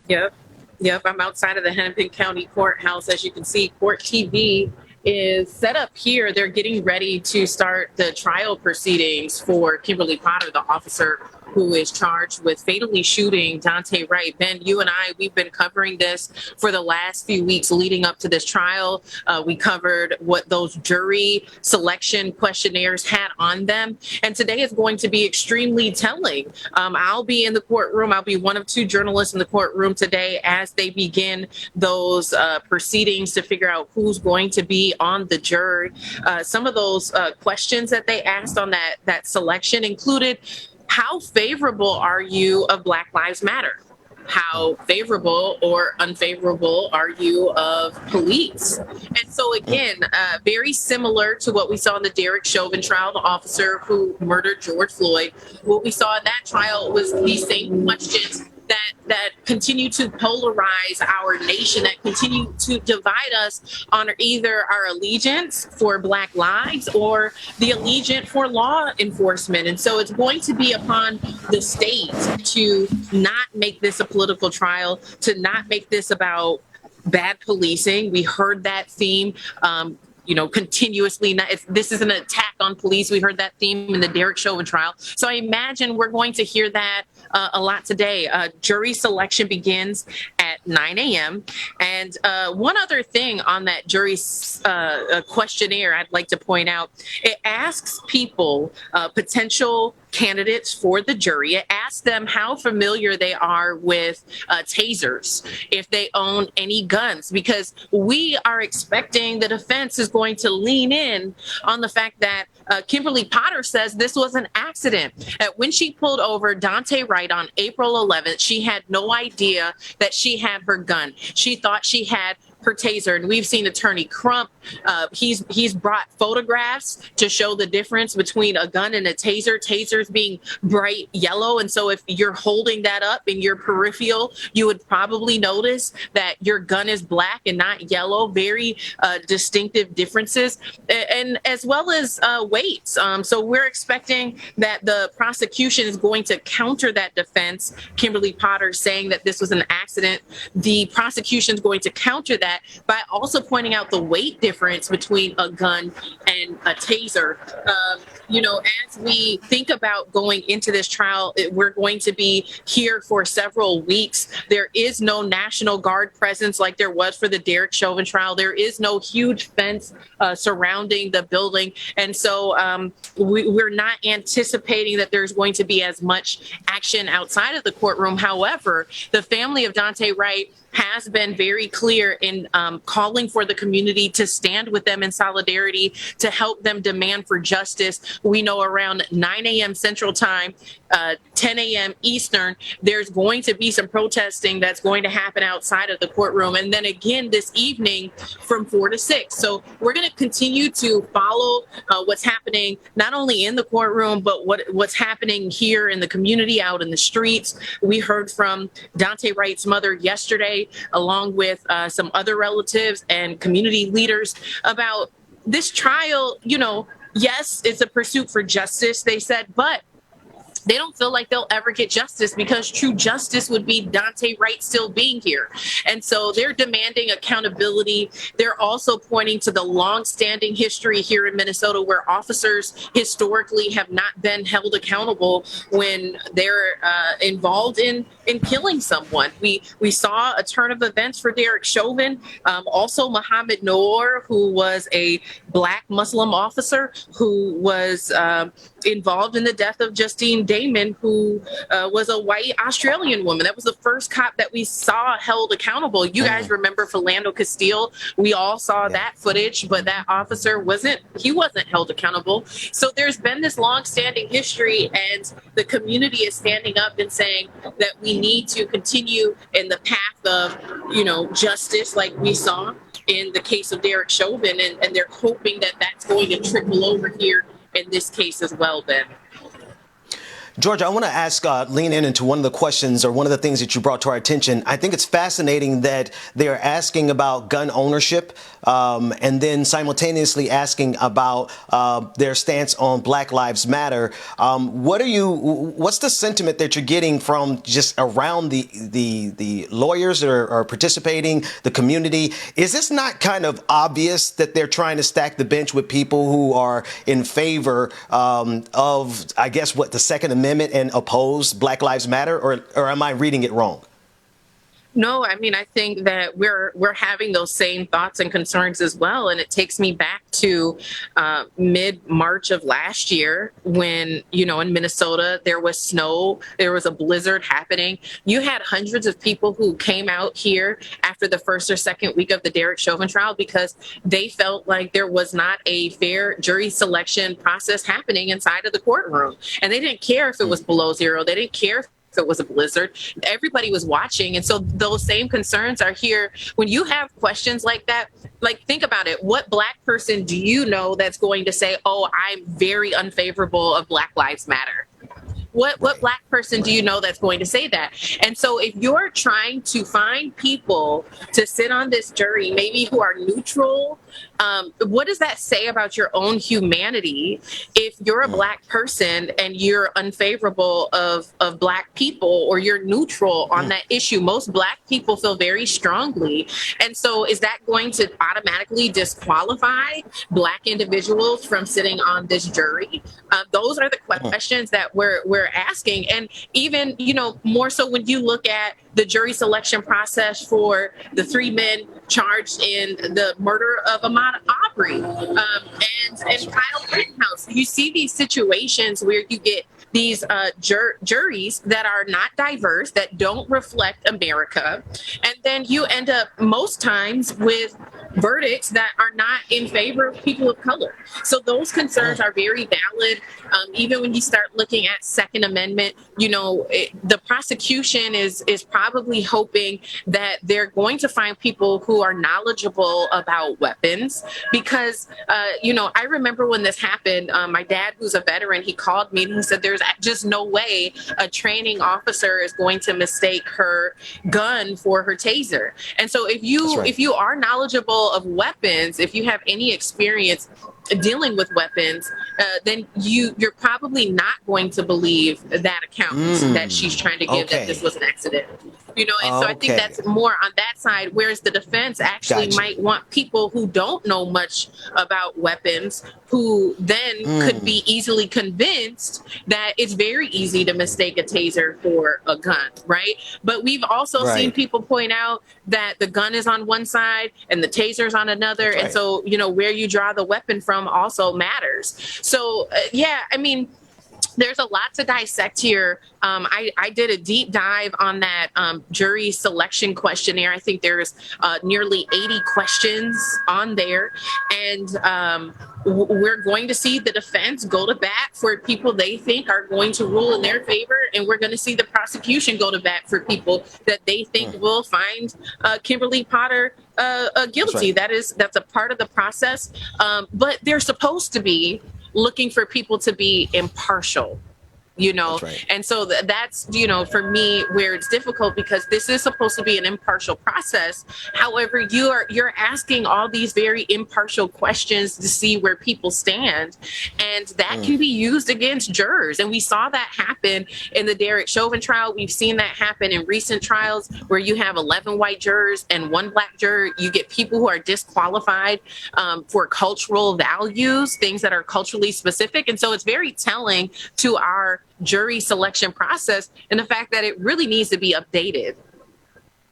Yep. Yep. I'm outside of the Hennepin County Courthouse. As you can see, Court TV is set up here. They're getting ready to start the trial proceedings for Kimberly Potter, the officer who is charged with fatally shooting Daunte Wright. Ben, you and I, we've been covering this for the last few weeks leading up to this trial. We covered what those jury selection questionnaires had on them. And today is going to be extremely telling. I'll be in the courtroom. I'll be one of two journalists in the courtroom today as they begin those proceedings to figure out who's going to be on the jury. Some of those questions that they asked on that selection included, how favorable are you of Black Lives Matter? How favorable or unfavorable are you of police? And so again, very similar to what we saw in the Derek Chauvin trial, the officer who murdered George Floyd. What we saw in that trial was these same questions that continue to polarize our nation, that continue to divide us on either our allegiance for Black lives or the allegiance for law enforcement. And so it's going to be upon the state to not make this a political trial, to not make this about bad policing. We heard that theme. Continuously. This is an attack on police. We heard that theme in the Derek Chauvin trial. So I imagine we're going to hear that a lot today. Jury selection begins at 9 a.m. And one other thing on that jury questionnaire I'd like to point out, it asks people, potential candidates for the jury, it asks them how familiar they are with tasers, if they own any guns, because we are expecting the defense is going to lean in on the fact that Kimberly Potter says this was an accident. When she pulled over Daunte Wright on April 11th, she had no idea that she had her gun. She thought she had her taser. And we've seen Attorney Crump. He's brought photographs to show the difference between a gun and a taser. Tasers being bright yellow. And so if you're holding that up in your peripheral, you would probably notice that your gun is black and not yellow. Very distinctive differences, and as well as weights. So we're expecting that the prosecution is going to counter that defense. Kimberly Potter saying that this was an accident. The prosecution is going to counter that by also pointing out the weight difference between a gun and a taser. As we think about going into this trial, we're going to be here for several weeks. There is no National Guard presence like there was for the Derek Chauvin trial. There is no huge fence surrounding the building. And so we're not anticipating that there's going to be as much action outside of the courtroom. However, the family of Daunte Wright has been very clear in calling for the community to stand with them in solidarity, to help them demand for justice. We know around 9 a.m. Central Time, 10 a.m. Eastern, there's going to be some protesting that's going to happen outside of the courtroom. And then again this evening from 4 to 6. So we're going to continue to follow what's happening, not only in the courtroom, but what's happening here in the community, out in the streets. We heard from Daunte Wright's mother yesterday, along with some other relatives and community leaders, about this trial. Yes, it's a pursuit for justice, they said, but they don't feel like they'll ever get justice, because true justice would be Daunte Wright still being here. And so they're demanding accountability. They're also pointing to the longstanding history here in Minnesota where officers historically have not been held accountable when they're involved in killing someone. We saw a turn of events for Derek Chauvin. Also Muhammad Noor, who was a Black Muslim officer who was involved in the death of Justine Damon, who was a white Australian woman. That was the first cop that we saw held accountable. You guys remember Philando Castile? We all saw that footage, but that officer wasn't held accountable. So there's been this long-standing history, and the community is standing up and saying that we need to continue in the path of, justice, like we saw in the case of Derek Chauvin, and they're hoping that that's going to trickle over here in this case as well, Ben. George, I want to ask, lean into one of the questions or one of the things that you brought to our attention. I think it's fascinating that they are asking about gun ownership and then simultaneously asking about their stance on Black Lives Matter. What's the sentiment that you're getting from just around the lawyers that are participating, the community? Is this not kind of obvious that they're trying to stack the bench with people who are in favor of, I guess, what, the Second Amendment and oppose Black Lives Matter, or am I reading it wrong? No, I mean, I think that we're having those same thoughts and concerns as well. And it takes me back to mid-March of last year when, in Minnesota, there was snow, there was a blizzard happening. You had hundreds of people who came out here after the first or second week of the Derek Chauvin trial because they felt like there was not a fair jury selection process happening inside of the courtroom. And they didn't care if it was below zero. They didn't care if it was a blizzard. Everybody was watching. And so those same concerns are here. When you have questions like that, like, think about it. What Black person do you know that's going to say, oh, I'm very unfavorable of Black Lives Matter? What Black person do you know that's going to say that? And so if you're trying to find people to sit on this jury, maybe who are neutral, what does that say about your own humanity if you're a Black person and you're unfavorable of Black people, or you're neutral on that issue? Most Black people feel very strongly. And so is that going to automatically disqualify Black individuals from sitting on this jury? Those are the questions that we're asking. And even, more so when you look at the jury selection process for the 3 men charged in the murder of Ahmaud Arbery and Kyle Rittenhouse. You see these situations where you get these juries that are not diverse, that don't reflect America. And then you end up most times with verdicts that are not in favor of people of color. So those concerns are very valid. Even when you start looking at Second Amendment, the prosecution is probably hoping that they're going to find people who are knowledgeable about weapons. Because, I remember when this happened, my dad, who's a veteran, he called me and he said, there's just no way a training officer is going to mistake her gun for her taser. And so if you are knowledgeable of weapons, if you have any experience dealing with weapons, then you're probably not going to believe that account that she's trying to give, that this was an accident. And so I think that's more on that side, whereas the defense actually might want people who don't know much about weapons, who then could be easily convinced that it's very easy to mistake a taser for a gun, right? But we've also seen people point out that the gun is on one side and the taser's on another. And so, where you draw the weapon from also matters. So, there's a lot to dissect here. I did a deep dive on that jury selection questionnaire. I think there's nearly 80 questions on there. And we're going to see the defense go to bat for people they think are going to rule in their favor. And we're going to see the prosecution go to bat for people that they think will find Kimberly Potter guilty. That's a part of the process. But they're supposed to be looking for people to be impartial, and so that's, for me, where it's difficult, because this is supposed to be an impartial process. However, you're asking all these very impartial questions to see where people stand, and that can be used against jurors. And we saw that happen in the Derek Chauvin trial. We've seen that happen in recent trials where you have 11 white jurors and 1 Black juror. You get people who are disqualified for cultural values, things that are culturally specific. And so it's very telling to our jury selection process, and the fact that it really needs to be updated.